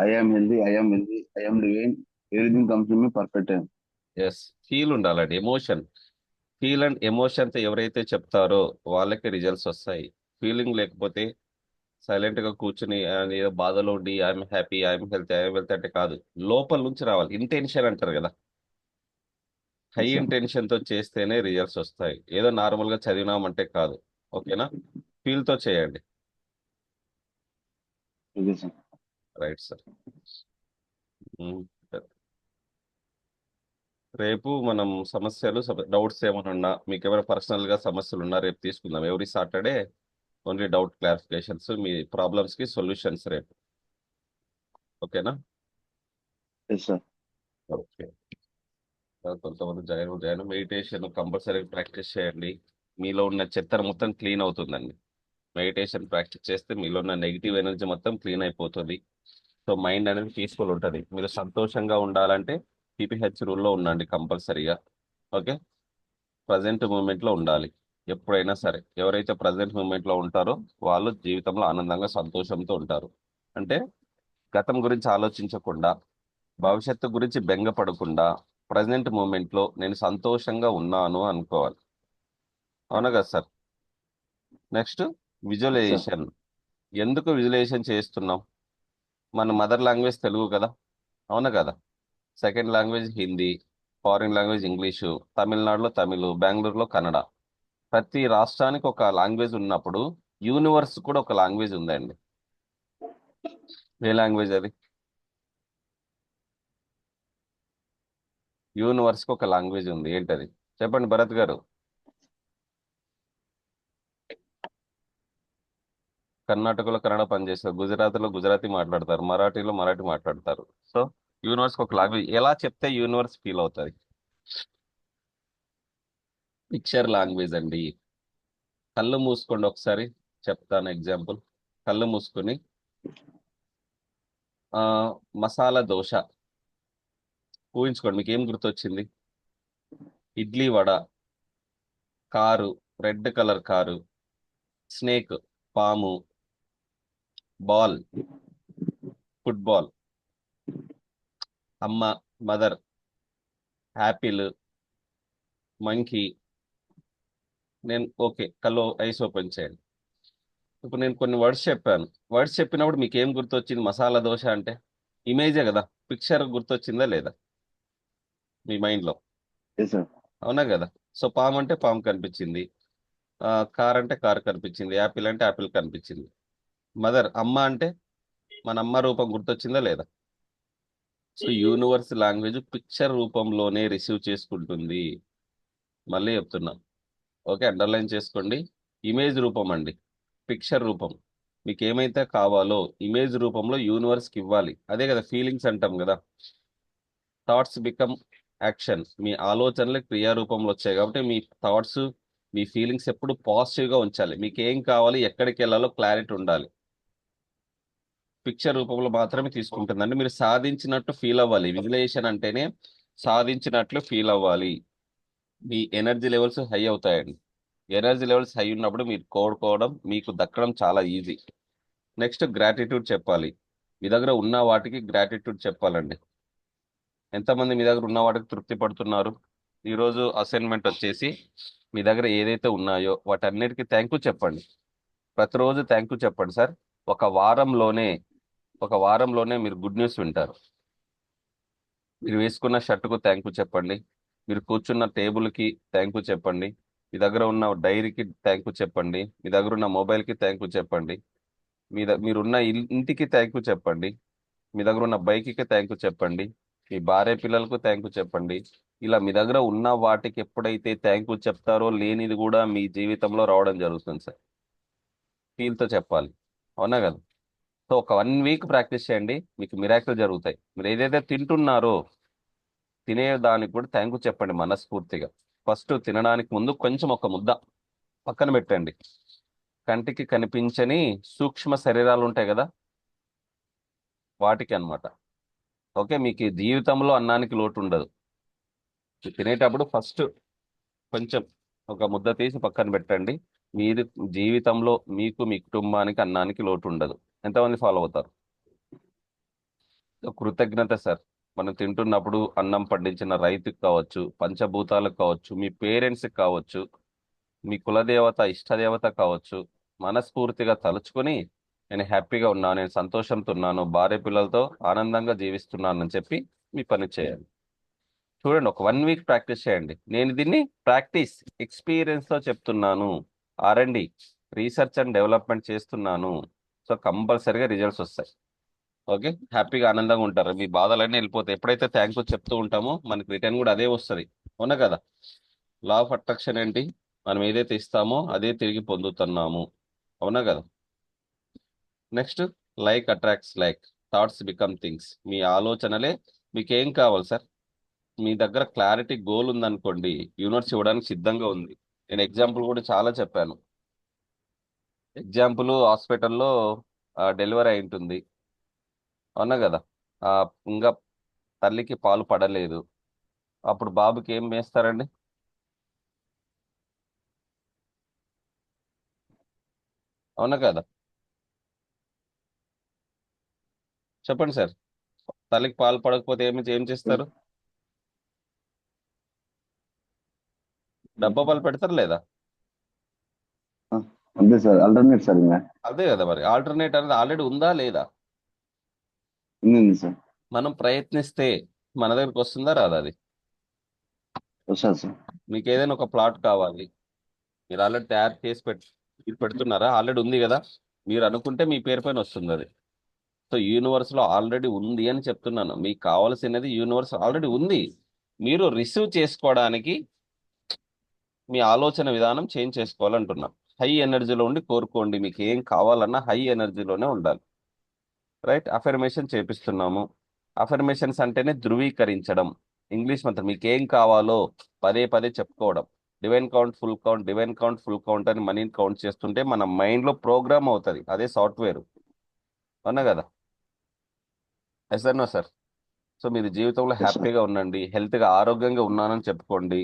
I am healthy, I am wealthy, I am living. Everything comes to me perfect time. Yes, feel ఉండాలండి, emotion. Feel and ఎమోషన్తో ఎవరైతే చెప్తారో వాళ్ళకి results వస్తాయి. Feeling లేకపోతే silent గా కూర్చుని ఏదో బాధలో ఉండి ఐఎమ్ హ్యాపీ, ఐఎమ్ హెల్త్ అంటే కాదు. లోపల నుంచి రావాలి. ఇంటెన్షన్ అంటారు కదా, హై Yes, sir. ఇంటెన్షన్ తో చేస్తేనే రిజల్ట్స్ వస్తాయి. ఏదో నార్మల్ గా చదివినామంటే కాదు. ఓకేనా? ఫీల్ తో చేయండి. Okay, sir. Right sir. రేపు మనం సమస్యలు, డౌట్స్ ఏమైనా ఉన్నా, మీకు ఏమైనా పర్సనల్ గా సమస్యలు ఉన్నా రేపు తీసుకుందాం. Every Saturday only doubt clarifications, మీ ప్రాబ్లమ్స్ కి సొల్యూషన్స్ రేపు. ఓకేనా? Yes, sir. ఓకే. కొంతమంది జాయిన్ మెడిటేషన్ కంపల్సరీ ప్రాక్టీస్ చేయండి. మీలో ఉన్న చెత్త మొత్తం క్లీన్ అవుతుందండి. మెడిటేషన్ ప్రాక్టీస్ చేస్తే మీలో ఉన్న నెగిటివ్ ఎనర్జీ మొత్తం క్లీన్ అయిపోతుంది. సో మైండ్ అనేది పీస్ఫుల్ ఉంటుంది. మీరు సంతోషంగా ఉండాలంటే పీపీహెచ్ రూల్లో ఉండండి కంపల్సరీగా. ఓకే. ప్రజెంట్ మూమెంట్లో ఉండాలి ఎప్పుడైనా సరే. ఎవరైతే ప్రజెంట్ మూమెంట్లో ఉంటారో వాళ్ళు జీవితంలో ఆనందంగా సంతోషంతో ఉంటారు. అంటే గతం గురించి ఆలోచించకుండా, భవిష్యత్తు గురించి బెంగపడకుండా, ప్రజెంట్ మూమెంట్లో నేను సంతోషంగా ఉన్నాను అనుకోవాలి. అవునా కదా sir? Next, Yes, sir. Visualisation. ఎందుకు విజువలైజేషన్ చేస్తున్నాం? మన మదర్ లాంగ్వేజ్ తెలుగు కదా, అవునా కదా? Second language Hindi, foreign language English, తమిళనాడులో తమిళ్, బెంగళూరులో కన్నడ. ప్రతి రాష్ట్రానికి ఒక లాంగ్వేజ్ ఉన్నప్పుడు యూనివర్స్ కూడా ఒక లాంగ్వేజ్ ఉందండి. ఏ లాంగ్వేజ్ అది? యూనివర్స్ కి ఒక లాంగ్వేజ్ ఉంది. ఏంటది? చెప్పండి భరత్ గారు. కర్ణాటకలో కన్నడ పనిచేస్తారు, గుజరాత్లో గుజరాతీ మాట్లాడతారు, మరాఠీలో మరాఠీ మాట్లాడతారు. సో యూనివర్స్ కి ఒక లాంగ్వేజ్. ఎలా చెప్తే యూనివర్స్ ఫీల్ అవుతుంది? పిక్చర్ లాంగ్వేజ్ అండి. కళ్ళు మూసుకోండి ఒకసారి, చెప్తాను ఎగ్జాంపుల్. కళ్ళు మూసుకొని ఆ మసాలా దోశ ఊహించుకోండి. మీకు ఏం గుర్తొచ్చింది? Idli vada, car, red colour car, snake, పాము, బాల్, ఫుట్బాల్, అమ్మ, మదర్, యాపిల్, మంకీ. నేను ఓకే, కళ్ళు ఐస్ ఓపెన్ చేయండి. ఇప్పుడు నేను కొన్ని వర్డ్స్ చెప్పాను. వర్డ్స్ చెప్పినప్పుడు మీకు ఏం గుర్తొచ్చింది? మసాలా దోశ అంటే ఇమేజే కదా, పిక్చర్ గుర్తొచ్చిందా లేదా మీ మైండ్లో? Yes, sir. అవునా కదా? సో పాము అంటే పాము కనిపించింది, కార్ అంటే కార్ కనిపించింది, యాపిల్ అంటే యాపిల్ కనిపించింది. మదర్, అమ్మ అంటే మన అమ్మ రూపం గుర్తొచ్చిందా లేదా? సో యూనివర్స్ లాంగ్వేజ్ పిక్చర్ రూపంలోనే రిసీవ్ చేసుకుంటుంది. మళ్ళీ చెప్తున్నా, ఓకే, అండర్లైన్ చేసుకోండి. ఇమేజ్ రూపం అండి, పిక్చర్ రూపం. మీకు ఏమైతే కావాలో ఇమేజ్ రూపంలో యూనివర్స్కి ఇవ్వాలి. అదే కదా ఫీలింగ్స్ అంటాం కదా. Thoughts become action. మీ ఆలోచనలు క్రియా రూపంలో వచ్చాయి కాబట్టి మీ థాట్స్, మీ ఫీలింగ్స్ ఎప్పుడు పాజిటివ్గా ఉంచాలి. మీకు ఏం కావాలి, ఎక్కడికి వెళ్ళాలో క్లారిటీ ఉండాలి. పిక్చర్ రూపంలో మాత్రమే తీసుకుంటుందండి. మీరు సాధించినట్టు ఫీల్ అవ్వాలి. విజువలైజేషన్ అంటేనే సాధించినట్లు ఫీల్ అవ్వాలి. మీ ఎనర్జీ లెవెల్స్ హై అవుతాయండి. ఎనర్జీ లెవెల్స్ హై ఉన్నప్పుడు మీరు కోరుకోవడం, మీకు దక్కడం చాలా ఈజీ. నెక్స్ట్, గ్రాటిట్యూడ్ చెప్పాలి. మీ దగ్గర ఉన్న వాటికి గ్రాటిట్యూడ్ చెప్పాలండి. ఎంతమంది మీ దగ్గర ఉన్న వాటికి తృప్తి పడుతున్నారు? ఈరోజు అసైన్మెంట్ వచ్చేసి మీ దగ్గర ఏదైతే ఉన్నాయో వాటన్నిటికీ థ్యాంక్ యూ చెప్పండి. ప్రతిరోజు థ్యాంక్ యూ చెప్పండి సార్. ఒక వారంలోనే ఒక వారంలోనే మీరు గుడ్ న్యూస్ వింటారు. మీరు వేసుకున్న షర్టుకు థ్యాంక్ యూ చెప్పండి. మీరు కూర్చున్న టేబుల్కి థ్యాంక్ యూ చెప్పండి. మీ దగ్గర ఉన్న డైరీకి థ్యాంక్ యూ చెప్పండి. మీ దగ్గర ఉన్న మొబైల్కి థ్యాంక్ యూ చెప్పండి. మీరున్న ఇంటికి థ్యాంక్ యూ చెప్పండి. మీ దగ్గర ఉన్న బైక్కి థ్యాంక్ యూ చెప్పండి. మీ భార్య పిల్లలకు థ్యాంక్ యూ చెప్పండి. ఇలా మీ దగ్గర ఉన్న వాటికి ఎప్పుడైతే థ్యాంక్ యూ చెప్తారో లేనిది కూడా మీ జీవితంలో రావడం జరుగుతుంది సార్. ఫీల్తో చెప్పాలి. అవునా కదా? సో ఒక 1 వీక్ ప్రాక్టీస్ చేయండి, మీకు మిరాకిల్ జరుగుతాయి. మీరు ఏదైతే తింటున్నారో తినేదానికి కూడా థ్యాంక్ యూ చెప్పండి మనస్ఫూర్తిగా. ఫస్ట్ తినడానికి ముందు కొంచెం ఒక ముద్ద పక్కన పెట్టండి. కంటికి కనిపించని సూక్ష్మ శరీరాలు ఉంటాయి కదా, వాటికి అన్నమాట. ఓకే, మీకు ఈ జీవితంలో అన్నానికి లోటు ఉండదు. తినేటప్పుడు ఫస్ట్ కొంచెం ఒక ముద్ద తీసి పక్కన పెట్టండి. మీరు జీవితంలో మీకు, మీ కుటుంబానికి అన్నానికి లోటు ఉండదు. ఎంతమంది ఫాలో అవుతారు? కృతజ్ఞత సార్. మనం తింటున్నప్పుడు అన్నం పండించిన రైతుకు కావచ్చు, పంచభూతాలకు కావచ్చు, మీ పేరెంట్స్కి కావచ్చు, మీ కులదేవత ఇష్టదేవత కావచ్చు, మనస్ఫూర్తిగా తలుచుకొని నేను హ్యాపీగా ఉన్నాను, నేను సంతోషంతో ఉన్నాను, భార్య పిల్లలతో ఆనందంగా జీవిస్తున్నాను అని చెప్పి మీ పని చేయాలి. చూడండి, ఒక 1 వీక్ ప్రాక్టీస్ చేయండి. నేను దీన్ని ప్రాక్టీస్ ఎక్స్పీరియన్స్తో చెప్తున్నాను. ఆర్ఎండి, రీసెర్చ్ అండ్ డెవలప్మెంట్ చేస్తున్నాను. సో కంపల్సరీగా రిజల్ట్స్ వస్తాయి. ఓకే, హ్యాపీగా ఆనందంగా ఉంటారు, మీ బాధలన్నీ వెళ్ళిపోతాయి. ఎప్పుడైతే థ్యాంక్స్ చెప్తూ ఉంటామో మనకి రిటర్న్ కూడా అదే వస్తుంది. అవునా కదా? లా ఆఫ్ అట్రాక్షన్ ఏంటి? మనం ఏదైతే ఇస్తామో అదే తిరిగి పొందుతున్నాము. అవునా కదా? Next, like attracts like, thoughts become things. మీ ఆలోచనలే మీకు ఏం కావాలి సార్? మీ దగ్గర క్లారిటీ గోల్ ఉందనుకోండి, యూనివర్స్ ఇవ్వడానికి సిద్ధంగా ఉంది. నేను ఎగ్జాంపుల్ కూడా చాలా చెప్పాను. ఎగ్జాంపుల్, హాస్పిటల్లో డెలివరీ అయి ఉంటుంది. అవునా కదా? ఆ, ఇంకా తల్లికి పాలు పడలేదు. అప్పుడు బాబుకి ఏం వేస్తారండి? అవునా కదా? చెప్పండి సార్. తల్లికి పాలు పడకపోతే ఏం చేస్తారు? డబ్బా పాలు పెడతారు లేదా? అంతే సార్, ఆల్టర్నేట్ సార్ ఇంకా. అదే కదా, మరి ఆల్టర్నేట్ అనేది ఆల్రెడీ ఉందా లేదా? ఉంది సార్. మనం ప్రయత్నిస్తే మన దగ్గరికి వస్తుందా రాదా అది? వస్తుంది సార్. మీకు ఏదైనా ఒక ప్లాట్ కావాలి, మీరు ఆల్రెడీ తయారు చేసి మీరు పెడుతున్నారా? ఆల్రెడీ ఉంది కదా, మీరు అనుకుంటే మీ పేరు పైన వస్తుంది అది. సో యూనివర్స్ లో ఆల్రెడీ ఉంది అని చెప్తున్నాను. మీకు కావాల్సినది యూనివర్స్ ఆల్రెడీ ఉంది. మీరు రిసీవ్ చేసుకోవడానికి మీ ఆలోచన విధానం చేంజ్ చేసుకోవాలంటున్నాం. హై ఎనర్జీలో ఉండి కోరుకోండి. మీకు ఏం కావాలన్నా హై ఎనర్జీలోనే ఉండాలి. రైట్? అఫర్మేషన్ చేపిస్తున్నాము. అఫర్మేషన్స్ అంటేనే ధృవీకరించడం. ఇంగ్లీష్ మంత్రం మీకు ఏం కావాలో పదే పదే చెప్పుకోవడం. Divine count, full count, divine count, full count అని మనీని కౌంట్ చేస్తుంటే మన మైండ్లో ప్రోగ్రామ్ అవుతుంది. అదే సాఫ్ట్వేర్. అవునా కదా? Yes no sir? సో మీరు జీవితంలో ఎస్ సార్. హ్యాపీగా ఉండండి, హెల్త్గా ఆరోగ్యంగా ఉన్నానని చెప్పుకోండి.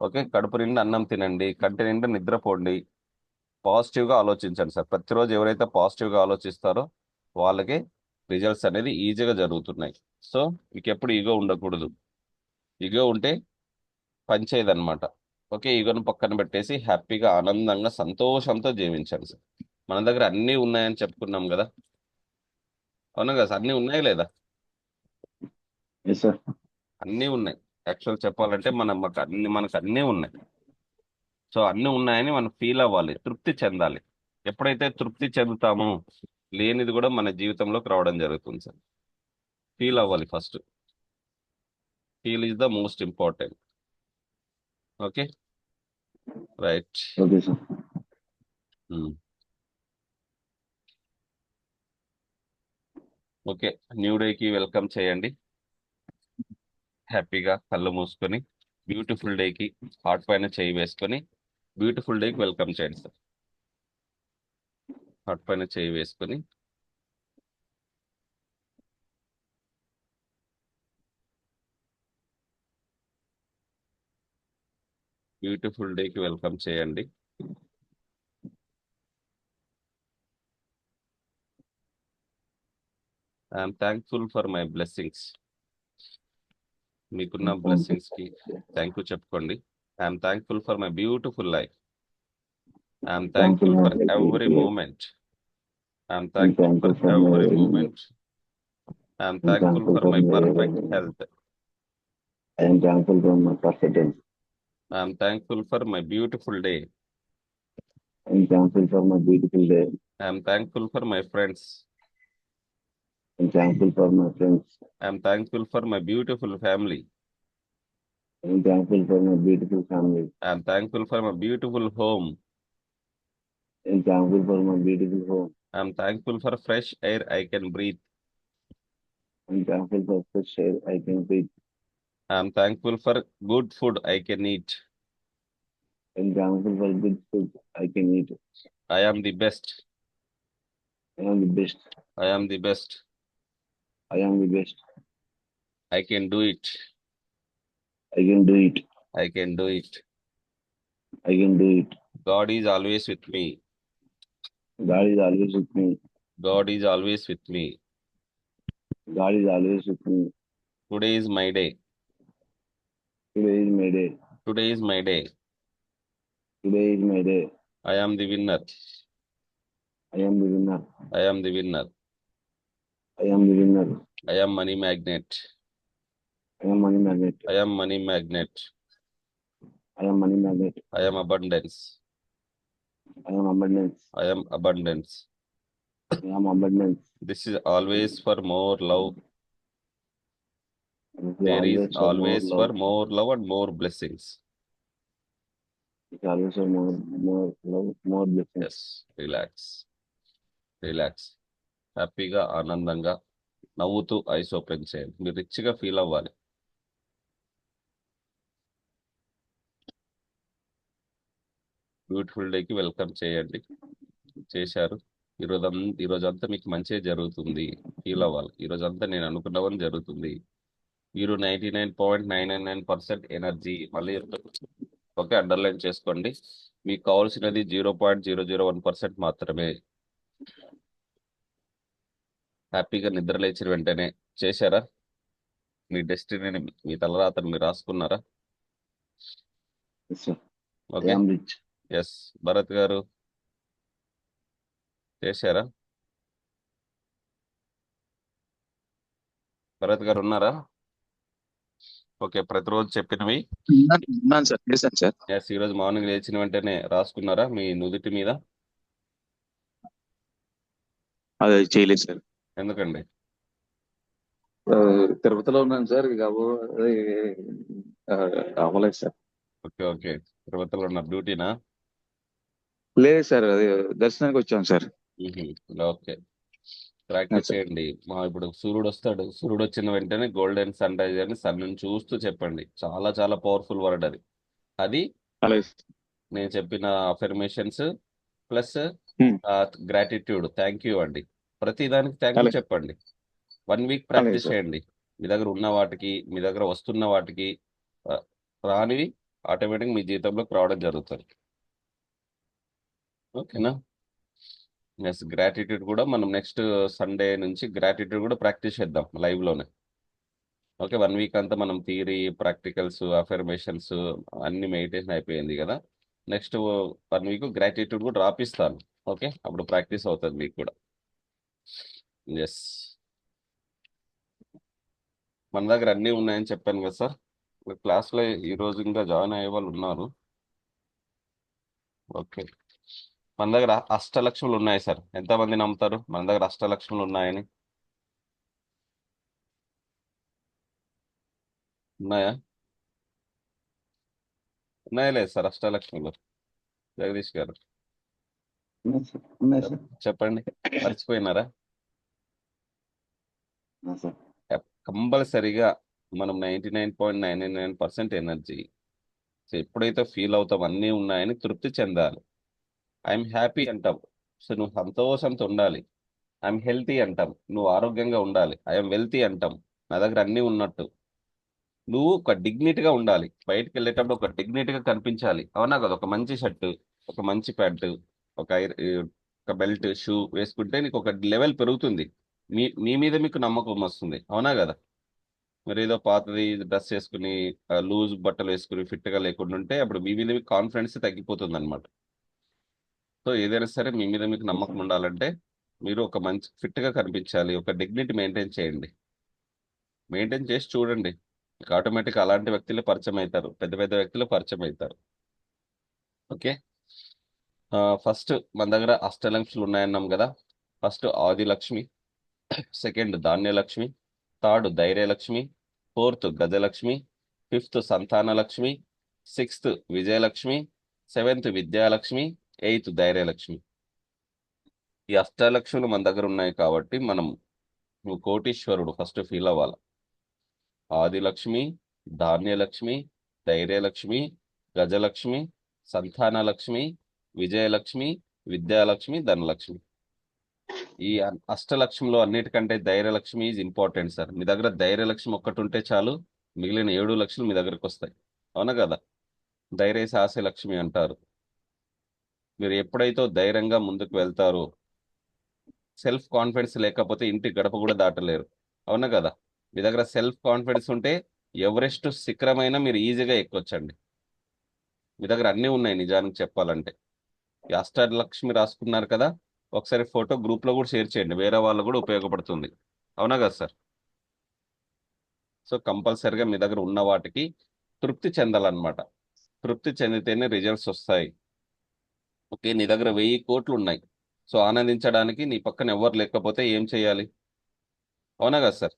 ఓకే, కడుపు నిండా అన్నం తినండి, కంటి నిండా నిద్రపోండి, పాజిటివ్గా ఆలోచించండి సార్. ప్రతిరోజు ఎవరైతే పాజిటివ్గా ఆలోచిస్తారో వాళ్ళకి రిజల్ట్స్ అనేది ఈజీగా జరుగుతున్నాయి. సో మీకు ఎప్పుడు ఈగో ఉండకూడదు. ఈగో ఉంటే పనిచేయదన్నమాట. ఓకే, ఈగోను పక్కన పెట్టేసి హ్యాపీగా ఆనందంగా సంతోషంతో జీవించండి సార్. మన దగ్గర అన్నీ ఉన్నాయని చెప్పుకున్నాం కదా? అవునా కదా సార్? అన్నీ ఉన్నాయి లేదా? Yes sir. అన్నీ ఉన్నాయి. యాక్చువల్ చెప్పాలంటే మనకు అన్నీ ఉన్నాయి. సో అన్నీ ఉన్నాయని మనం ఫీల్ అవ్వాలి, తృప్తి చెందాలి. ఎప్పుడైతే తృప్తి చెందుతామో లేనిది కూడా మన జీవితంలోకి రావడం జరుగుతుంది సార్. ఫీల్ అవ్వాలి first. Feel is the most important. Okay, right. Okay sir. Okay, new డేకి వెల్కమ్ చేయండి. హ్యాపీగా కళ్ళు మూసుకొని బ్యూటిఫుల్ డేకి హార్ట్ పైన చేయి వేసుకొని బ్యూటిఫుల్ డేకి వెల్కమ్ చేయండి సార్. హార్ట్ పైన చేయి వేసుకొని బ్యూటిఫుల్ డేకి వెల్కమ్ చేయండి. I'm thankful for my blessings. మీకున్న బ్లెస్సింగ్స్ కి థ్యాంక్ యూ చెప్పుకోండి. I'm thankful for my beautiful life. I'm thankful thankful for for every moment. I'm I'm thankful thankful for for my every moment. I'm thankful thankful for for my my perfect health. I'm thankful for my perfect health. I'm thankful for my beautiful day. I'm thankful for my beautiful day. I'm thankful for my friends. I'm thankful for my friends. I'm thankful for my beautiful family. I'm thankful for my beautiful family. I'm thankful for my beautiful home. I'm thankful for my beautiful home. I'm thankful for fresh air I can breathe. I'm thankful for fresh air I can breathe. I'm thankful for good food I can eat. I'm thankful for good food I can eat. I am the best. I am the best. I am the best. I am the best. I can do it. I can do it. I can do it. I can do it. God is always with me. God is always with me. God is always with me. God is always with me. Today is my day. Today is my day. Today is my day. Today is my day. I am the winner. I am the winner. I am the winner. I am the winner. I am money magnet. I am money magnet. I am money magnet. I am money magnet. I am abundance. I am abundance. I am abundance. I am abundance. This is always for more love. It is there is always for more always love. For more love and more blessings. It is always for more love, more blessings. Yes. Relax. Relax. హ్యాపీగా, ఆనందంగా, నవ్వుతూ eyes open చేయండి. మీరు రిచ్గా feel అవ్వాలి. Beautiful డేకి welcome చేయండి. చేశారు. ఈరోజంతా మీకు మంచిగా జరుగుతుంది. ఫీల్ అవ్వాలి. ఈరోజంతా నేను అనుకున్నవని జరుగుతుంది. మీరు 99.999% ఎనర్జీ. మళ్ళీ ఓకే, అండర్లైన్ చేసుకోండి. మీకు కావాల్సినది 0.001% మాత్రమే. హ్యాపీగా నిద్ర లేచిన వెంటనే చేశారా? మీ డెస్టినీని, మీ తలరాతను మీరు రాసుకున్నారా? Yes, sir. I okay. am rich. Yes. Bharat garu చేశారా? భరత్ గారు ఉన్నారా? ఓకే. ప్రతిరోజు చెప్పినవి ఉన్నాను సార్, చేశాను సార్. ఎస్. ఈరోజు మార్నింగ్ లేచిన వెంటనే రాసుకున్నారా మీ నుదుటి మీద? అది చేయలేదు సార్. ఎందుకండి? తిరుపతిలో ఉన్నాను సార్, ఇక అది అవ్వలేదు సార్. ఓకే. ఓకే. తిరుపతిలో ఉన్న డ్యూటీనా? లేదు సార్, అది దర్శనానికి వచ్చాం సార్. ఓకే. Practice sir. చేయండి. ఇప్పుడు సూర్యుడు వస్తాడు. సూర్యుడు వచ్చిన వెంటనే గోల్డెన్ సన్ రైజ్ అని సన్ చూస్తూ చెప్పండి. చాలా చాలా పవర్ఫుల్ వర్డ్ అది. అది అలాగే సార్. నేను చెప్పిన affirmations plus Hmm. Gratitude, thank you అండి. ప్రతి దానికి థ్యాంక్ యూ అలాగే. చెప్పండి. 1 వీక్ అలాగే ప్రాక్టీస్ సార్. చేయండి. మీ దగ్గర ఉన్న వాటికి, మీ దగ్గర వస్తున్న వాటికి ఆ, రానివి ఆటోమేటిక్ మీ జీవితంలోకి రావడం జరుగుతుంది. ఓకేనా? ఎస్. గ్రాటిట్యూడ్ కూడా మనం నెక్స్ట్ సండే నుంచి గ్రాటిట్యూడ్ కూడా ప్రాక్టీస్ చేద్దాం లైవ్లోనే. ఓకే. 1 వీక్ అంతా మనం థియరీ, ప్రాక్టికల్స్, అఫర్మేషన్స్ అన్ని మెడిటేషన్ అయిపోయింది కదా. నెక్స్ట్ 1 వీక్ గ్రాటిట్యూడ్ కూడా రాపిస్తాను. ఓకే. అప్పుడు ప్రాక్టీస్ అవుతుంది మీకు కూడా. ఎస్. మన దగ్గర అన్నీ ఉన్నాయని చెప్పాను కదా సార్. క్లాస్లో ఈరోజు ఇంకా జాయిన్ అయ్యే వాళ్ళు ఉన్నారు. ఓకే. మన దగ్గర అష్టలక్ష్ములు ఉన్నాయి సార్. ఎంతమంది నమ్ముతారు మన దగ్గర అష్టలక్ష్ములు ఉన్నాయని? ఉన్నాయా? ఉన్నాయా లేదు సార్ అష్టలక్ష్ములు? జగదీష్ గారు ఉన్నాయి సార్. ఉన్నాయి సార్. చెప్పండి. మర్చిపోయినారా? ఉన్నాయి సార్. కంపల్సరీగా మనం 99.999% ఎనర్జీ. సో ఎప్పుడైతే ఫీల్ అవుతాం అన్నీ ఉన్నాయని తృప్తి చెందాలి. ఐఎమ్ హ్యాపీ అంటాం. సో నువ్వు సంతోషంతో ఉండాలి. ఐఎమ్ హెల్తీ అంటాం. నువ్వు ఆరోగ్యంగా ఉండాలి. ఐఎమ్ వెల్తీ అంటాం. నా దగ్గర అన్నీ ఉన్నట్టు. నువ్వు ఒక డిగ్నిటీగా ఉండాలి. బయటకు వెళ్ళేటప్పుడు ఒక డిగ్నిటీగా కనిపించాలి. అవునా కదా? ఒక మంచి షర్టు, ఒక మంచి ప్యాంటు, ఒక ఒక బెల్ట్, షూ వేసుకుంటే నీకు ఒక లెవెల్ పెరుగుతుంది. మీ మీద మీకు నమ్మకం వస్తుంది. అవునా కదా? మరి ఏదో పాతది డ్రెస్ వేసుకుని లూజ్ బట్టలు వేసుకుని ఫిట్గా లేకుండా ఉంటే అప్పుడు మీ మీద మీకు కాన్ఫిడెన్స్ తగ్గిపోతుంది అనమాట. సో ఏదైనా సరే మీ మీద మీకు నమ్మకం ఉండాలంటే మీరు ఒక మంచి ఫిట్గా కనిపించాలి. ఒక డిగ్నిటీ మెయింటైన్ చేయండి. మెయింటైన్ చేసి చూడండి. మీకు ఆటోమేటిక్ అలాంటి వ్యక్తులే పరిచయం అవుతారు. పెద్ద పెద్ద వ్యక్తులు పరిచయం అవుతారు. ఓకే. ఫస్ట్ మన దగ్గర అష్టలక్ష్ములు ఉన్నాయన్నాం కదా. First Adilakshmi, second Dhanyalakshmi, third Dhairyalakshmi, fourth Gajalakshmi, fifth Santanalakshmi, sixth Vijayalakshmi, seventh Vidyalakshmi, eighth Dhairyalakshmi. ఈ అష్టలక్ష్ములు మన దగ్గర ఉన్నాయి కాబట్టి నువ్వు కోటీశ్వరుడు ఫస్ట్ ఫీల్ అవ్వాలి. ఆదిలక్ష్మి, ధాన్యలక్ష్మి, ధైర్యలక్ష్మి, గజలక్ష్మి, సంతానలక్ష్మి, విజయలక్ష్మి, విద్యాలక్ష్మి, ధనలక్ష్మి. ఈ అష్టలక్ష్మిలో అన్నిటికంటే ధైర్యలక్ష్మి ఈజ్ ఇంపార్టెంట్ సార్. మీ దగ్గర ధైర్యలక్ష్మి ఒక్కటి ఉంటే చాలు, మిగిలిన 7 లక్షలు మీ దగ్గరకు వస్తాయి. అవునా కదా? ధైర్య సాహస లక్ష్మి అంటారు. మీరు ఎప్పుడైతే ధైర్యంగా ముందుకు వెళ్తారో, సెల్ఫ్ కాన్ఫిడెన్స్ లేకపోతే ఇంటి గడప కూడా దాటలేరు. అవునా కదా? మీ దగ్గర సెల్ఫ్ కాన్ఫిడెన్స్ ఉంటే ఎవరెస్ట్ శిఖరమైన మీరు ఈజీగా ఎక్కొచ్చండి. మీ దగ్గర అన్నీ ఉన్నాయి నిజానికి చెప్పాలంటే. ఈ అష్టాలక్ష్మి రాసుకున్నారు కదా, ఒకసారి ఫోటో గ్రూప్లో కూడా షేర్ చేయండి, వేరే వాళ్ళు కూడా ఉపయోగపడుతుంది. అవునా కదా సార్? సో కంపల్సరిగా మీ దగ్గర ఉన్న వాటికి తృప్తి చెందాలన్నమాట. తృప్తి చెందితేనే రిజల్ట్స్ వస్తాయి. ఓకే, నీ దగ్గర 1000 కోట్లు ఉన్నాయి. సో ఆనందించడానికి నీ పక్కన ఎవరు లేకపోతే ఏం చేయాలి? అవునా కదా సార్?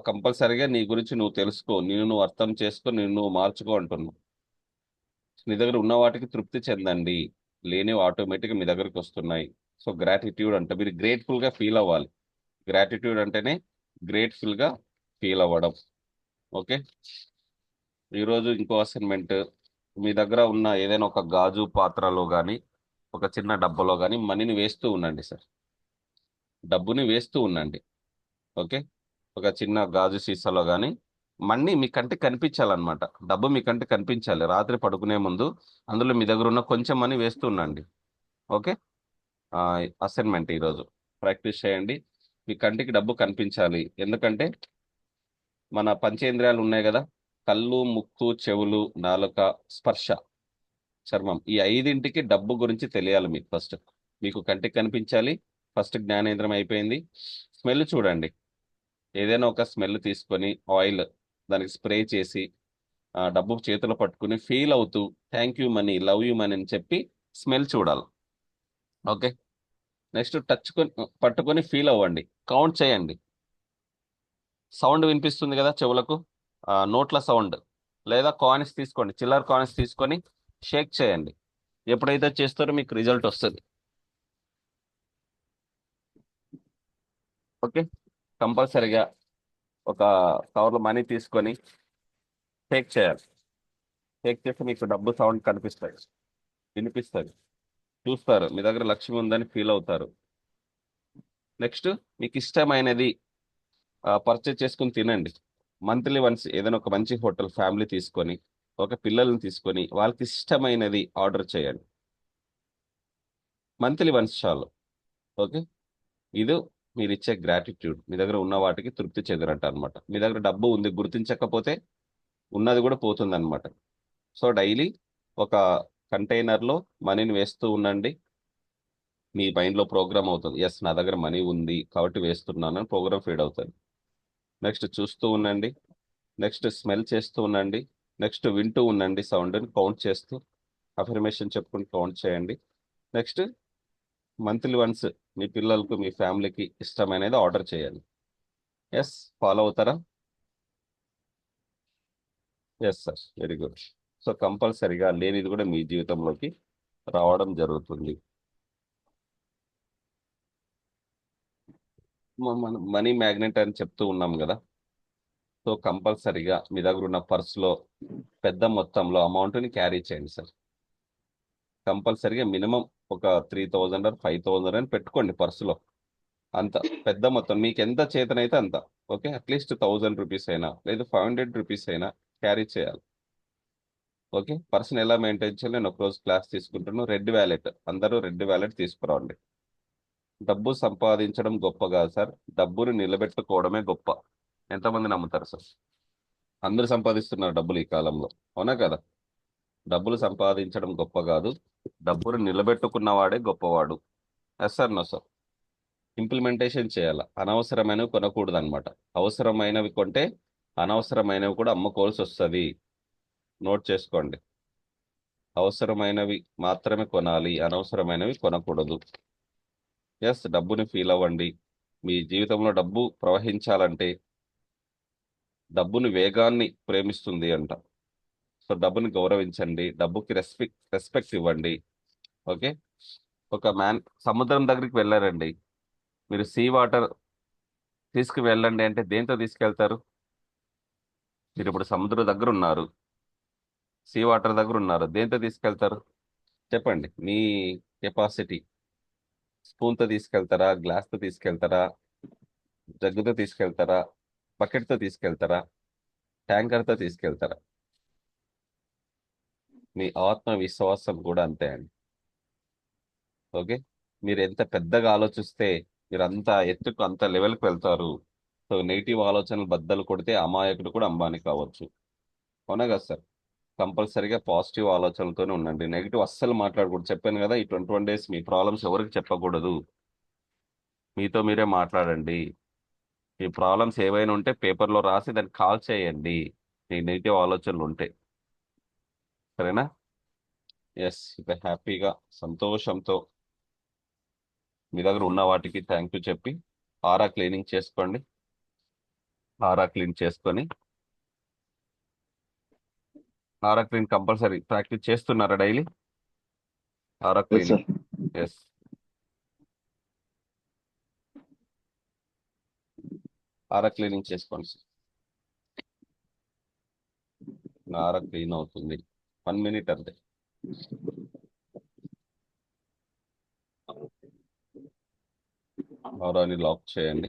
కంపల్సరిగా నీ గురించి నువ్వు తెలుసుకో, నేను నువ్వు అర్థం చేసుకో, నేను నువ్వు మార్చుకో అంటున్నావు. మీ దగ్గర ఉన్న వాటికి తృప్తి చెందండి, లేనివి ఆటోమేటిక్గా మీ దగ్గరికి వస్తున్నాయి. సో గ్రాటిట్యూడ్ అంటే మీరు గ్రేట్ఫుల్గా ఫీల్ అవ్వాలి. గ్రాటిట్యూడ్ అంటేనే గ్రేట్ఫుల్గా ఫీల్ అవ్వడం. ఓకే, ఈరోజు ఇంకో అసైన్మెంట్, మీ దగ్గర ఉన్న ఏదైనా ఒక గాజు పాత్రలో కానీ ఒక చిన్న డబ్బాలో కానీ మనీని వేస్తూ ఉండండి సార్. డబ్బుని వేస్తూ ఉండండి. ఓకే, ఒక చిన్న గాజు సీసాలో కానీ మనీ మీ కంటికి కనిపించాలన్నమాట. డబ్బు మీ కంటికి కనిపించాలి. రాత్రి పడుకునే ముందు అందులో మీ దగ్గర ఉన్న కొంచెం మనీ వేస్తూ ఉండండి. ఓకే, అసైన్మెంట్ ఈరోజు ప్రాక్టీస్ చేయండి. మీ కంటికి డబ్బు కనిపించాలి. ఎందుకంటే మన పంచేంద్రియాలు ఉన్నాయి కదా, కళ్ళు, ముక్కు, చెవులు, నాలుక, స్పర్శ, చర్మం, ఈ 5ంటికి డబ్బు గురించి తెలియాలి మీకు ఫస్ట్. మీకు కంటికి కనిపించాలి, ఫస్ట్ జ్ఞానేంద్రం అయిపోయింది. స్మెల్ చూడండి, ఏదైనా ఒక స్మెల్ తీసుకొని ఆయిల్ దానికి స్ప్రే చేసి డబ్బు చేతిలో పట్టుకుని ఫీల్ అవుతూ thank you money, love you money అని చెప్పి స్మెల్ చూడాలి. ఓకే, నెక్స్ట్ పట్టుకొని ఫీల్ అవ్వండి, కౌంట్ చేయండి. సౌండ్ వినిపిస్తుంది కదా చెవులకు, నోట్ల సౌండ్, లేదా కాయిన్స్ తీసుకోండి, చిల్లర కాయిన్స్ తీసుకొని షేక్ చేయండి. ఎప్పుడైతే చేస్తారో మీకు రిజల్ట్ వస్తుంది. ఓకే, కంపల్సరిగా ఒక కవర్లో మనీ తీసుకొని షేక్ చేయాలి. షేక్ చేస్తే మీకు డబ్బు సౌండ్ కనిపిస్తుంది, వినిపిస్తుంది, చూస్తారు, మీ దగ్గర లక్ష్మి ఉందని ఫీల్ అవుతారు. నెక్స్ట్ మీకు ఇష్టమైనది పర్చేజ్ చేసుకుని తినండి. మంత్లీ వన్స్ ఏదైనా ఒక మంచి హోటల్ ఫ్యామిలీ తీసుకొని, ఒక పిల్లల్ని తీసుకొని వాళ్ళకి ఇష్టమైనది ఆర్డర్ చేయండి. మంత్లీ వన్స్ చాలు. ఓకే, ఇది మీరు ఇచ్చే గ్రాటిట్యూడ్. మీ దగ్గర ఉన్న వాటికి తృప్తి చెందినట్టు అనమాట. మీ దగ్గర డబ్బు ఉంది గుర్తించకపోతే ఉన్నది కూడా పోతుంది అనమాట. సో డైలీ ఒక కంటైనర్లో మనీని వేస్తూ ఉండండి. మీ మైండ్లో ప్రోగ్రామ్ అవుతుంది, ఎస్ నా దగ్గర మనీ ఉంది కాబట్టి వేస్తున్నాను అని ప్రోగ్రామ్ ఫీడ్ అవుతుంది. నెక్స్ట్ చూస్తూ ఉండండి, నెక్స్ట్ స్మెల్ చేస్తూ ఉండండి, నెక్స్ట్ వింటూ ఉండండి, సౌండ్ని కౌంట్ చేస్తూ అఫర్మేషన్ చెప్పుకుని కౌంట్ చేయండి. నెక్స్ట్ మంత్లీ వన్స్ మీ పిల్లలకు మీ ఫ్యామిలీకి ఇష్టమైనది ఆర్డర్ చేయాలి. ఎస్, ఫాలో అవుతారా? Yes sir, very good. So కంపల్సరిగా లేనిది కూడా మీ జీవితంలోకి రావడం జరుగుతుంది. మనం మనీ మ్యాగ్నెట్ అని చెప్తూ ఉన్నాం కదా. సో కంపల్సరిగా మీ దగ్గర ఉన్న పర్సులో పెద్ద మొత్తంలో అమౌంట్ని క్యారీ చేయండి సార్. కంపల్సరిగా మినిమం ఒక 3000 ఆర్ 5000 అని పెట్టుకోండి పర్సులో. అంత పెద్ద మొత్తం మీకు ఎంత చేతనైతే అంత. ఓకే, అట్లీస్ట్ 1000 రూపీస్ అయినా లేదా 500 రూపీస్ అయినా క్యారీ చేయాలి. ఓకే, పర్సన్ ఎలా మెయింటైన్ చేయాలి నేను ఒకరోజు క్లాస్ తీసుకుంటాను. రెడ్ వ్యాలెట్, అందరూ రెడ్ వ్యాలెట్ తీసుకురావండి. డబ్బు సంపాదించడం గొప్ప కాదు సార్, డబ్బుని నిలబెట్టుకోవడమే గొప్ప. ఎంతమంది నమ్ముతారు సార్? అందరూ సంపాదిస్తున్నారు డబ్బులు ఈ కాలంలో, అవునా కదా? డబ్బులు సంపాదించడం గొప్ప కాదు, డబ్బును నిలబెట్టుకున్నవాడే గొప్పవాడు. Yes sir, no sir? Implementation చేయాలి. అనవసరమైనవి కొనకూడదు అనమాట. అవసరమైనవి కొంటే అనవసరమైనవి కూడా అమ్ముకోవాల్సి వస్తుంది. నోట్ చేసుకోండి, అవసరమైనవి మాత్రమే కొనాలి, అనవసరమైనవి కొనకూడదు. ఎస్, డబ్బుని ఫీల్ అవ్వండి. మీ జీవితంలో డబ్బు ప్రవహించాలంటే డబ్బుని వేగాన్ని ప్రేమిస్తుంది అంట. సో డబ్బుని గౌరవించండి, డబ్బుకి రెస్పెక్ట్ ఇవ్వండి. ఓకే, ఒక సముద్రం దగ్గరికి వెళ్ళారండి, మీరు సీ వాటర్ తీసుకువెళ్ళండి అంటే దేంతో తీసుకెళ్తారు? మీరు ఇప్పుడు సముద్రం దగ్గర ఉన్నారు, సీ వాటర్ దగ్గర ఉన్నారు, దేంతో తీసుకెళ్తారు? చెప్పండి, మీ కెపాసిటీ. స్పూన్తో తీసుకెళ్తారా, గ్లాస్తో తీసుకెళ్తారా, జగ్గుతో తీసుకెళ్తారా, బకెట్తో తీసుకెళ్తారా, ట్యాంకర్తో తీసుకెళ్తారా? మీ ఆత్మవిశ్వాసం కూడా అంతే అండి. ఓకే, మీరు ఎంత పెద్దగా ఆలోచిస్తే మీరు అంత ఎత్తుకు అంత లెవెల్కి వెళ్తారు. సో నెగిటివ్ ఆలోచనలు బద్దలు కొడితే అమాయకుడు కూడా అంబానీ కావచ్చు. అవునా కదా సార్? కంపల్సరీగా పాజిటివ్ ఆలోచనలతోనే ఉండండి. నెగిటివ్ అస్సలు మాట్లాడకూడదు. చెప్పాను కదా, ఈ 21 డేస్ మీ ప్రాబ్లమ్స్ ఎవరికి చెప్పకూడదు. మీతో మీరే మాట్లాడండి. మీ ప్రాబ్లమ్స్ ఏవైనా ఉంటే పేపర్లో రాసి దాన్ని కాల్ చేయండి, మీ నెగిటివ్ ఆలోచనలు ఉంటే. సరేనా? ఎస్, ఇక హ్యాపీగా సంతోషంతో మీ దగ్గర ఉన్న వాటికి థ్యాంక్ యూ చెప్పి ఆరా క్లీనింగ్ చేసుకోండి. ఆరా క్లీన్ చేసుకొని, ఆరా క్లీన్ కంపల్సరీ ప్రాక్టీస్ చేస్తున్నారా డైలీ? ఆరా ఎస్ క్లీనింగ్. సార్. ఎస్, ఆరా క్లీనింగ్ చేసుకోండి సార్. ఆరా క్లీన్ అవుతుంది. 1 మినిట్ అంతే. ఆరాని లాక్ చేయండి.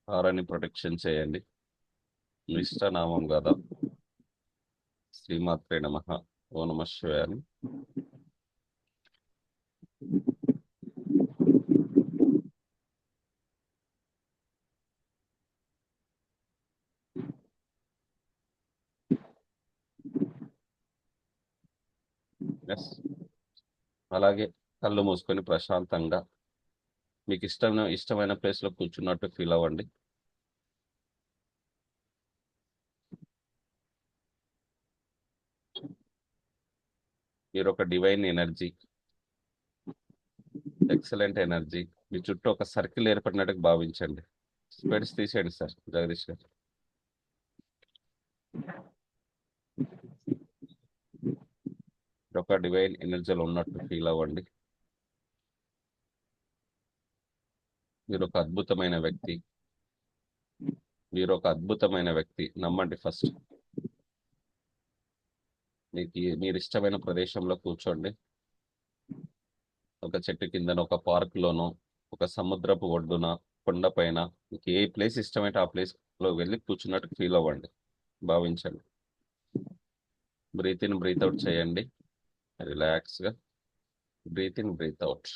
ఆరాని ప్రొటెక్షన్ చేయండి. మీ ఇష్టనామం కదా, శ్రీమాత్రే నమః, ఓ నమ శివాయ అని ఎస్. అలాగే కళ్ళు మూసుకొని ప్రశాంతంగా మీకు ఇష్టమైన ప్లేస్లో కూర్చున్నట్టు ఫీల్ అవ్వండి. మీరు ఒక డివైన్ ఎనర్జీ, ఎక్సలెంట్ ఎనర్జీ మీ చుట్టూ ఒక సర్కిల్ ఏర్పడినట్టుగా భావించండి. స్పెడ్స్ తీసేయండి సార్ జగదీష్ గారు. ఒక డివైన్ ఎనర్జీలో ఉన్నట్టు ఫీల్ అవ్వండి. మీరు ఒక అద్భుతమైన వ్యక్తి. మీరు ఒక అద్భుతమైన వ్యక్తి, నమ్మండి ఫస్ట్. మీరు ఇష్టమైన ప్రదేశంలో కూర్చోండి. ఒక చెట్టు కిందన, ఒక పార్క్లోనో, ఒక సముద్రపు ఒడ్డున, కొండపైన, మీకు ఏ ప్లేస్ ఇష్టమైతే ఆ ప్లేస్లో వెళ్ళి కూర్చున్నట్టు ఫీల్ అవ్వండి, భావించండి. బ్రీత్ ఇన్ బ్రీత్ అవుట్ చేయండి రిలాక్స్గా. Breathe in breathe out.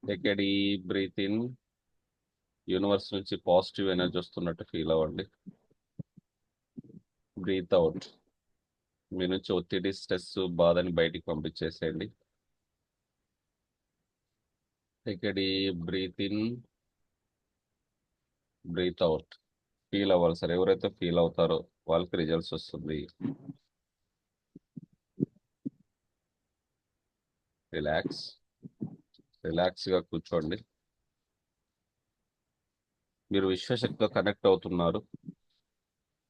Take a deep breath in. Universe నుంచి పాజిటివ్ ఎనర్జీ వస్తున్నట్టు ఫీల్ అవ్వండి. Breathe out. మీ నుంచి ఒత్తిడి, స్ట్రెస్, బాధని బయటికి పంపించేసేయండి. Take a deep breath in, breathe out. Feel అవ్వాలి సార్. ఎవరైతే ఫీల్ అవుతారో వాళ్ళకి రిజల్ట్స్ వస్తుంది. రిలాక్స్. రిలాక్స్గా కూర్చోండి. మీరు విశ్వశక్తితో కనెక్ట్ అవుతున్నారు.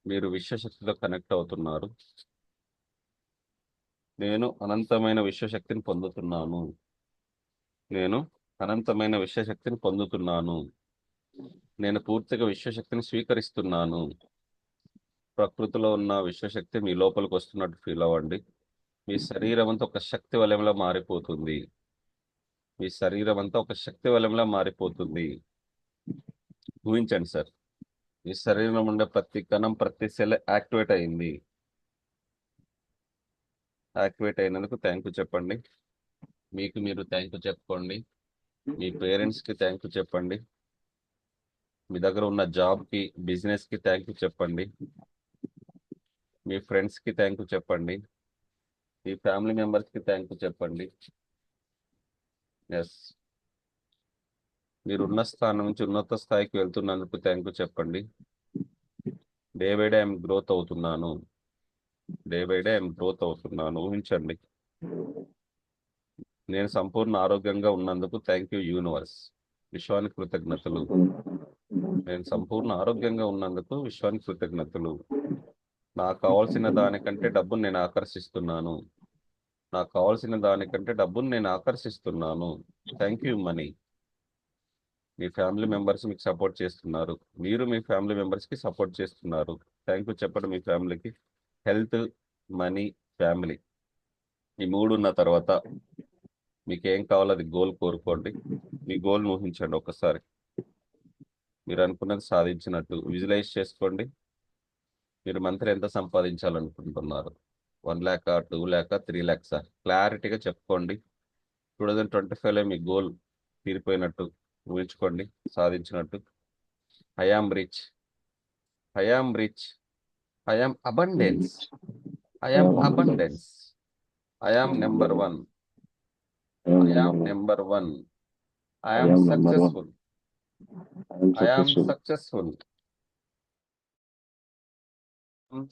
మీరు విశ్వశక్తితో కనెక్ట్ అవుతున్నారు. నేను అనంతమైన విశ్వశక్తిని పొందుతున్నాను. నేను అనంతమైన విశ్వశక్తిని పొందుతున్నాను. నేను పూర్తిగా విశ్వశక్తిని స్వీకరిస్తున్నాను. ప్రకృతిలో ఉన్న విశ్వశక్తి మీ లోపలికి వస్తున్నట్టు ఫీల్ అవ్వండి. మీ శరీరం అంతా ఒక శక్తి వలయంలో మారిపోతుంది. మీ శరీరం అంతా ఒక శక్తి వలయంలో మారిపోతుంది. ఊహించండి సార్, మీ శరీరంలో ఉండే ప్రతి కణం, ప్రతి సెల్ యాక్టివేట్ అయింది. యాక్టివేట్ అయినందుకు థ్యాంక్ యూ చెప్పండి. మీకు మీరు థ్యాంక్ యూ చెప్పుకోండి. మీ పేరెంట్స్కి థ్యాంక్ యూ చెప్పండి. మీ దగ్గర ఉన్న జాబ్కి, బిజినెస్కి థ్యాంక్ యూ చెప్పండి. మీ ఫ్రెండ్స్కి థ్యాంక్ యూ చెప్పండి. మీ ఫ్యామిలీ మెంబర్స్కి థ్యాంక్ యూ చెప్పండి. ఎస్, మీరు ఉన్న స్థానం నుంచి ఉన్నత స్థాయికి వెళ్తున్నందుకు థ్యాంక్ యూ చెప్పండి. Day by day I'm growth అవుతున్నాను. Day by day I'm growth అవుతున్నాను. ఊహించండి. నేను సంపూర్ణ ఆరోగ్యంగా ఉన్నందుకు థ్యాంక్ యూ యూనివర్స్. విశ్వానికి కృతజ్ఞతలు. నేను సంపూర్ణ ఆరోగ్యంగా ఉన్నందుకు విశ్వానికి కృతజ్ఞతలు. నాకు కావాల్సిన దానికంటే డబ్బును నేను ఆకర్షిస్తున్నాను. నాకు కావాల్సిన దానికంటే డబ్బును నేను ఆకర్షిస్తున్నాను. Thank you money. మీ ఫ్యామిలీ మెంబర్స్ మీకు సపోర్ట్ చేస్తున్నారు. మీరు మీ ఫ్యామిలీ మెంబర్స్కి సపోర్ట్ చేస్తున్నారు. థ్యాంక్ యూ చెప్పండి మీ ఫ్యామిలీకి. హెల్త్, మనీ, ఫ్యామిలీ, ఈ మూడు ఉన్న తర్వాత మీకు ఏం కావాలో అది గోల్ కోరుకోండి. మీ గోల్ ఊహించండి ఒకసారి. మీరు అనుకున్నది సాధించినట్టు విజువలైజ్ చేసుకోండి. మీరు మంత్లీ ఎంత సంపాదించాలనుకుంటున్నారు? 1 lakh, 2 lakh, 3 lakhs? క్లారిటీగా చెప్పుకోండి. 2025లో మీ గోల్ తీరిపోయినట్టు ఊహించుకోండి, సాధించినట్టు. I am rich, I am rich, I am abundance, I am abundance, I am number 1, I am number 1, I am successful, I am successful,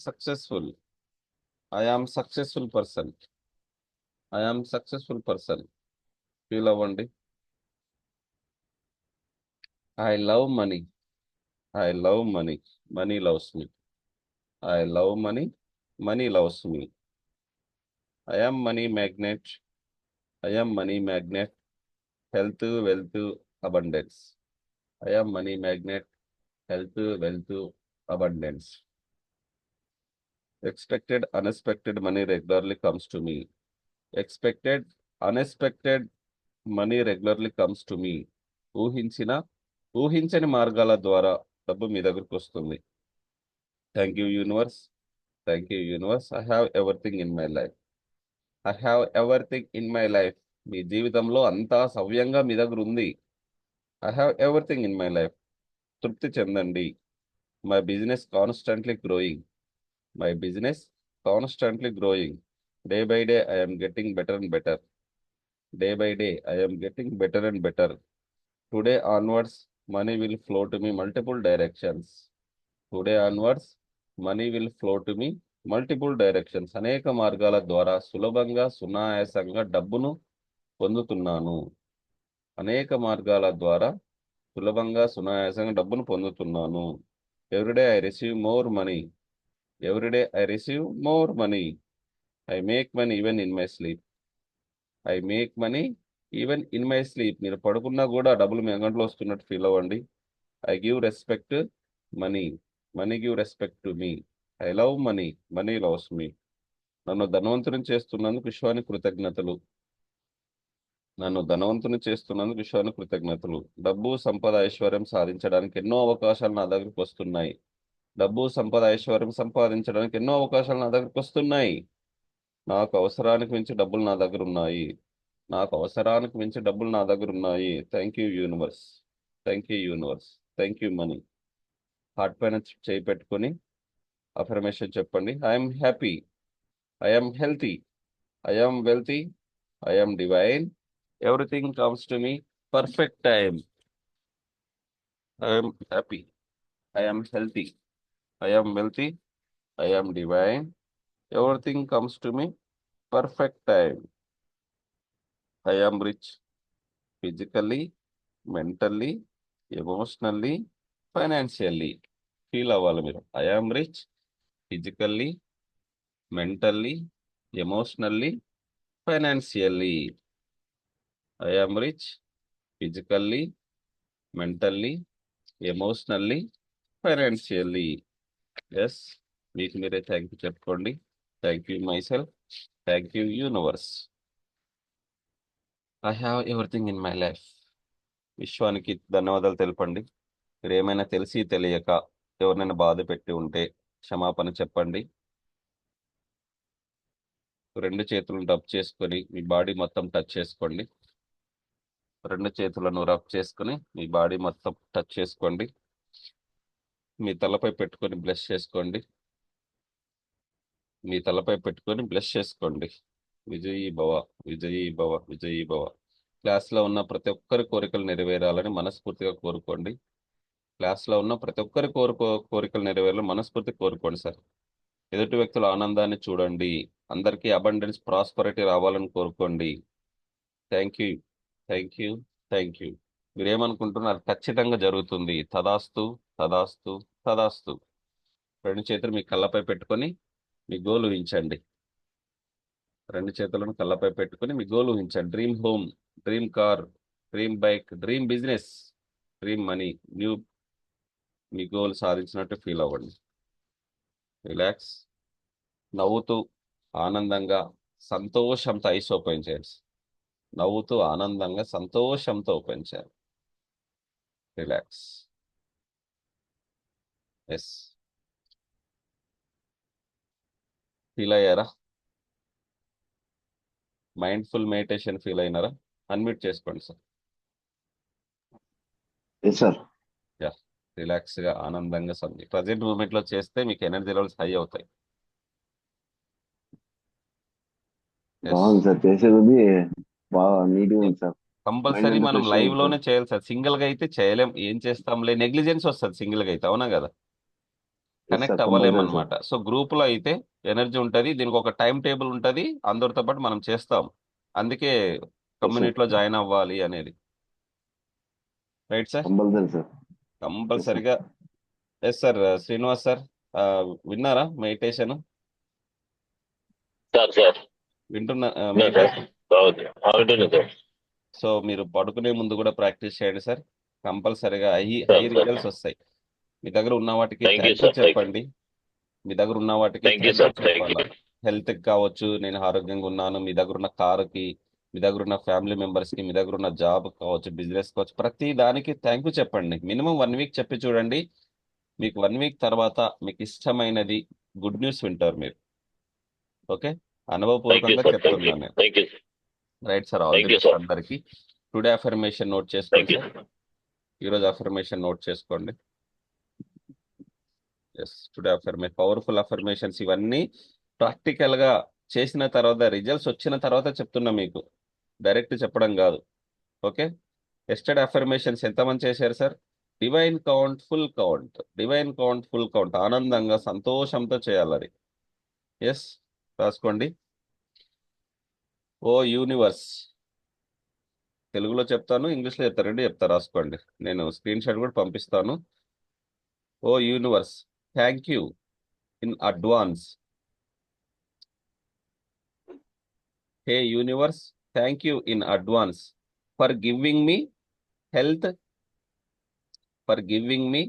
successful, I am successful person, I am successful person. Feel అవ్వండి. I love money, I love money, money loves me, I love money, money loves me. I am money magnet, I am money magnet, health, wealth, abundance. I am money magnet, health, wealth, abundance. Expected, unexpected money regularly comes to me. Expected, unexpected money regularly comes to me. ఊహించని మార్గాల ద్వారా డబ్బు మీ దగ్గరకు వస్తుంది. Thank you universe, thank you universe. I have everything in my life, I have everything in my life. మీ జీవితంలో అంతా సవ్యంగా మీ దగ్గర ఉంది. I have everything in my life. తృప్తి చెందండి. My business constantly growing, my business constantly growing. Day by day, I am getting better and better. Day by day, I am getting better and better. Today onwards, money will flow to me multiple directions. Today onwards, money will flow to me multiple directions. అనేక మార్గాల ద్వారా సులభంగా సునాయాసంగా డబ్బును పొందుతున్నాను. అనేక మార్గాల ద్వారా సులభంగా సునాయాసంగా డబ్బును పొందుతున్నాను. Everyday I receive more money, everyday I receive more money. I make money even in my sleep, I make money even in my sleep. మీరు పడుకున్నా కూడా డబ్బులు మీ అకౌంట్లో వస్తున్నట్టు ఫీల్ అవ్వండి. I give respect money, money give respect to me. I love money, money loves మీ. నన్ను ధనవంతుని చేస్తున్నందుకు విశ్వానికి కృతజ్ఞతలు, నన్ను ధనవంతుని చేస్తున్నందుకు విశ్వానికి కృతజ్ఞతలు. డబ్బు, సంపద, ఐశ్వర్యం సాధించడానికి ఎన్నో అవకాశాలు నా దగ్గరకు వస్తున్నాయి. డబ్బు, సంపద, ఐశ్వర్యం సంపాదించడానికి ఎన్నో అవకాశాలు నా దగ్గరకు వస్తున్నాయి. నాకు అవసరానికి మించి డబ్బులు నా దగ్గర ఉన్నాయి, నాకు అవసరానికి మించి డబ్బులు నా దగ్గర ఉన్నాయి. Thank you universe, thank you universe, thank you money. Heart పైన చేయి పెట్టుకొని అఫర్మేషన్ చెప్పండి. I'm happy, I'm healthy, I'm wealthy, I'm divine. Everything comes to me perfect time. I'm happy, I'm healthy, I'm wealthy, I'm divine. Everything comes to me perfect time. I am rich physically, mentally, emotionally, financially. Feel అవ్వాలి మీరు. I am rich physically, mentally, emotionally, financially. I am rich physically, mentally, emotionally, financially. ఎస్, మీకు మీరే thank you చెప్పుకోండి. Thank you myself, thank you universe. I have everything in my life. విశ్వానికి ధన్యవాదాలు తెలపండి. మీరు ఏమైనా తెలిసి తెలియక ఎవరినైనా బాధ పెట్టి ఉంటే క్షమాపణ చెప్పండి. 2 చేతులను రబ్ చేసుకొని మీ బాడీ మొత్తం టచ్ చేసుకోండి. 2 చేతులను రబ్ చేసుకొని మీ బాడీ మొత్తం టచ్ చేసుకోండి. మీ తలపై పెట్టుకొని బ్లెస్ చేసుకోండి. మీ తలపై పెట్టుకొని బ్లెస్ చేసుకోండి. విజయీ భవ, విజయీ భవ, విజయీ భవ. క్లాస్లో ఉన్న ప్రతి ఒక్కరి కోరికలు నెరవేరాలని మనస్ఫూర్తిగా కోరుకోండి. క్లాస్లో ఉన్న ప్రతి ఒక్కరి కోరికలు నెరవేరాలని మనస్ఫూర్తిగా కోరుకోండి సార్. ఎదుటి వ్యక్తుల ఆనందాన్ని చూడండి. అందరికీ అబండెన్స్, ప్రాస్పరిటీ రావాలని కోరుకోండి. Thank you, thank you, thank you. మీరేమనుకుంటున్నారు? ఖచ్చితంగా జరుగుతుంది. తదాస్తు, తదాస్తు, తదాస్తు. 2 చేతులు మీ కళ్ళపై పెట్టుకొని మీ గోల్ ఊహించండి. 2 చేతులను కళ్ళపై పెట్టుకొని మీ గోల్ ఊహించండి. Dream home, dream car, dream bike, dream business, dream money. మీ గోల్ సాధించినట్టు ఫీల్ అవ్వండి. రిలాక్స్, నవ్వుతూ ఆనందంగా సంతోషంతో ఐస్ ఓపెన్ చేయండి. నవ్వుతూ ఆనందంగా సంతోషంతో ఓపెన్ చేయాలి. రిలాక్స్. ఎస్. ఫీల్ అయ్యారా? మైండ్ఫుల్ మెడిటేషన్ ఫీల్ అయినారా? అన్మ్యూట్ చేసుకోండి సార్. Yes sir. యా, రిలాక్స్గా ఆనందంగా ప్రజెంట్ మూమెంట్లో చేస్తే మీకు ఎనర్జీ లెవెల్స్ హై అవుతాయి. ఎస్, బాగుంది సార్, చేసేది బాగా నీట్గా ఉంది సార్. మైండ్ కంపల్సరీ అంతా మనం ఫ్రెష్గా లైవ్ ఉంది లోనే సార్. చేయాలి సార్. సింగిల్ గా అయితే చేయలేం. ఏం చేస్తాంలే, నెగ్లిజెన్స్ వస్తుంది సింగిల్ గా అయితే, అవునా కదా? ఎస్ కనెక్ట్ సార్, అవ్వలేం కంపల్సరీ సార్. అనమాట. సో గ్రూప్ లో అయితే ఎనర్జీ ఉంటుంది, దీనికి ఒక టైం టేబుల్ ఉంటుంది, అందరితో పాటు మనం చేస్తాం. అందుకే ఎస్ సార్, కమ్యూనిటీలో జాయిన్ అవ్వాలి అనేది. Right sir, compulsory sir. Yes sir. కంపల్సరిగా. Yes sir. శ్రీనివాస్ సార్, విన్నారా మెడిటేషన్? సార్ సార్ వింటున్నా విన్నాను సార్. మెడిటేషన్. బాగుంది. వింటున్నాను సార్. సో మీరు పడుకునే ముందు కూడా ప్రాక్టీస్ చేయండి సార్. కంపల్సరిగా high high sir sir results వస్తాయి. మీ దగ్గర ఉన్న వాటికి thank you thank you sir. Thank you. చెప్పండి. మీ దగ్గర ఉన్న వాటికి thank you thank you sir. Thank చెప్పాలా. యూ. హెల్త్కి కావచ్చు, నేను ఆరోగ్యంగా ఉన్నాను, మీ దగ్గర ఉన్న కారుకి, మీ దగ్గర ఉన్న ఫ్యామిలీ మెంబర్స్కి, మీ దగ్గర ఉన్న జాబ్ కావచ్చు, బిజినెస్ కావచ్చు, ప్రతి దానికి థ్యాంక్ యూ చెప్పండి. మినిమం 1 వీక్ చెప్పి చూడండి. మీకు 1 వీక్ తర్వాత మీకు ఇష్టమైనది గుడ్ న్యూస్ వింటారు మీరు. ఓకే, థ్యాంక్ యూ అనుభవపూర్వకంగా సార్. Thank you. చెప్తున్నాను నేను. Thank you. Right sir, all the thank you best sir. అందరికి. టుడే అఫర్మేషన్ నోట్ చేసుకోండి థ్యాంక్ యూ. సార్. ఈరోజు అఫర్మేషన్ నోట్ చేసుకోండి. ఎస్, టుడే పవర్ఫుల్ అఫర్మేషన్స్ ఇవన్నీ ప్రాక్టికల్ గా చేసిన తర్వాత, రిజల్ట్స్ వచ్చిన తర్వాత చెప్తున్నా మీకు, డైరెక్ట్ చెప్పడం కాదు. ఓకే, ఎస్టర్డే అఫర్మేషన్స్ ఎంతమంది చేశారు sir? Divine count, full count, divine count, full count, ఆనందంగా సంతోషంతో చేయాలి అది. ఎస్, రాసుకోండి. ఓ యూనివర్స్, తెలుగులో చెప్తాను, ఇంగ్లీష్లో చెప్తాను, రెండు చెప్తా, రాసుకోండి. నేను స్క్రీన్ షాట్ కూడా పంపిస్తాను. Oh universe, thank you in advance. Hey universe, thank you in advance for giving me health, for giving me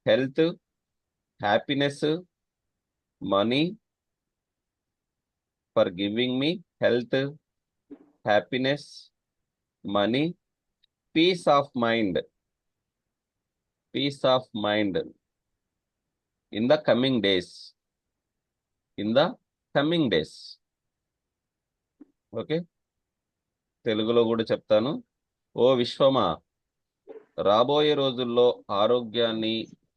health, happiness, money, for giving me health, happiness, money, peace of mind, peace of mind in the coming days, in the coming days. Okay, తెలుగులో కూడా చెప్తాను. ఓ విశ్వమా, రాబోయే రోజుల్లో ఆరోగ్యాన్ని,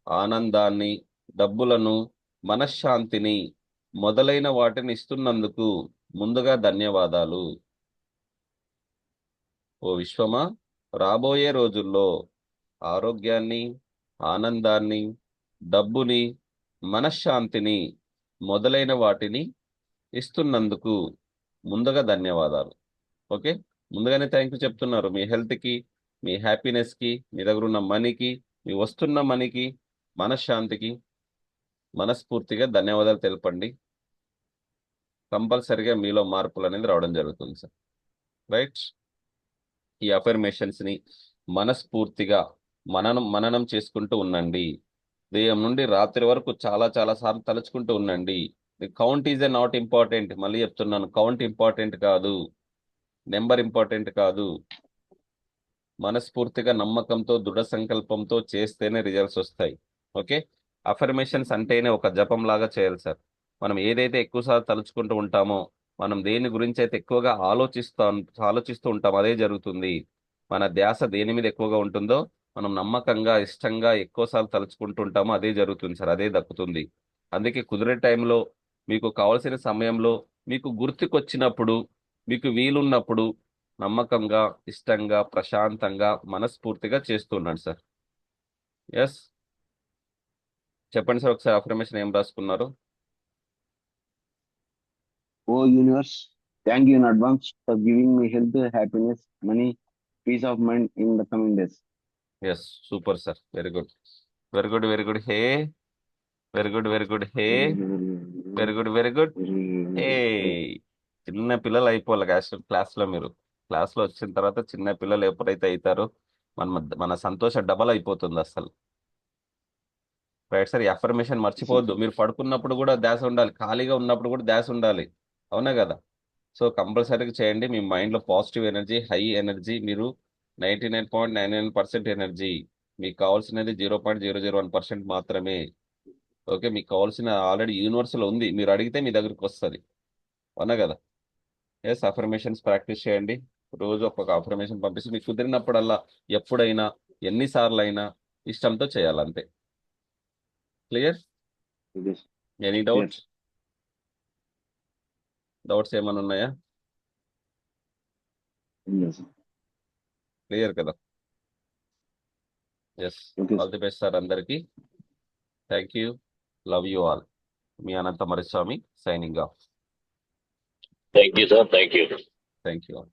ఆనందాన్ని, డబ్బులను, మనశ్శాంతిని మొదలైన వాటిని ఇస్తున్నందుకు ముందుగా ధన్యవాదాలు. ఓ విశ్వమా, రాబోయే రోజుల్లో ఆరోగ్యాన్ని, ఆనందాన్ని, డబ్బుని, మనశ్శాంతిని మొదలైన వాటిని ఇస్తున్నందుకు ముందుగా ధన్యవాదాలు. ఓకే, ముందుగానే థ్యాంక్ యూ చెప్తున్నారు. మీ హెల్త్కి, మీ హ్యాపీనెస్కి, మీ దగ్గర ఉన్న మనీకి, మీ వస్తున్న మనీకి, మనశ్శాంతికి మనస్ఫూర్తిగా ధన్యవాదాలు తెలపండి. కంపల్సరిగా మీలో మార్పులు అనేది రావడం జరుగుతుంది సార్. రైట్, ఈ అఫర్మేషన్స్ని మనస్ఫూర్తిగా మననం చేసుకుంటూ ఉండండి. ఉదయం నుండి రాత్రి వరకు చాలా చాలా సార్లు తలుచుకుంటూ ఉండండి. Count is a not important. మళ్ళీ చెప్తున్నాను, కౌంట్ ఇంపార్టెంట్ కాదు, నెంబర్ ఇంపార్టెంట్ కాదు. మనస్ఫూర్తిగా నమ్మకంతో, దృఢ సంకల్పంతో చేస్తేనే రిజల్ట్స్ వస్తాయి. ఓకే, అఫర్మేషన్స్ అంటేనే ఒక జపం లాగా చేయాలి సార్. మనం ఏదైతే ఎక్కువసార్లు తలుచుకుంటూ ఉంటామో, మనం దేని గురించి అయితే ఎక్కువగా ఆలోచిస్తూ ఉంటామో అదే జరుగుతుంది. మన ధ్యాస దేని మీద ఎక్కువగా ఉంటుందో, మనం నమ్మకంగా, ఇష్టంగా ఎక్కువసార్లు తలుచుకుంటూ ఉంటామో అదే జరుగుతుంది సార్, అదే దక్కుతుంది. అందుకే కుదిరే టైంలో, మీకు కావాల్సిన సమయంలో, మీకు గుర్తుకొచ్చినప్పుడు, మీకు వీలున్నప్పుడు నమ్మకంగా, ఇష్టంగా, ప్రశాంతంగా, మనస్ఫూర్తిగా చేస్తున్నాడు సార్. ఎస్, చెప్పండి సార్ ఒకసారి అఫర్మేషన్ ఏం రాసుకున్నారు? Oh universe, thank you in advance for giving me health, happiness, money, peace of mind in the coming days. Yes, super sir, very good, very good, very good. Hey, very good, very good. Hey, very good, very good. Hey, చిన్న పిల్లలు అయిపోవాలి క్లాస్లో. మీరు క్లాస్లో వచ్చిన తర్వాత చిన్న పిల్లలు ఎప్పుడైతే అవుతారో మన సంతోషం డబల్ అయిపోతుంది అసలు. రైట్ సార్, ఈ అఫర్మేషన్ మర్చిపోవద్దు. మీరు పడుకున్నప్పుడు కూడా ధ్యాస ఉండాలి, ఖాళీగా ఉన్నప్పుడు కూడా ధ్యాస ఉండాలి, అవునా కదా? సో కంపల్సరీగా చేయండి. మీ మైండ్లో పాజిటివ్ ఎనర్జీ, హై ఎనర్జీ, మీరు 99.99% ఎనర్జీ. మీకు కావాల్సినది 0.001% మాత్రమే. ఓకే, మీకు కావాల్సిన ఆల్రెడీ యూనివర్స్లో ఉంది, మీరు అడిగితే మీ దగ్గరికి వస్తుంది, అవునా కదా? ఎస్, అఫర్మేషన్స్ ప్రాక్టీస్ చేయండి. రోజు ఒక్కొక్క అఫర్మేషన్ పంపిస్తే మీకు కుదిరినప్పుడల్లా, ఎప్పుడైనా, ఎన్నిసార్లు అయినా ఇష్టంతో చేయాలి, అంతే. Clear? Okay, sir. Any doubts? Doubts ఏమైనా ఉన్నాయా? Yes, sir. క్లియర్ కదా? Yes, Okay, all the best sir అందరికీ. Thank you, love you all. మీ Anantha Mariswamy signing off. Thank you, sir. Thank you. Thank you all.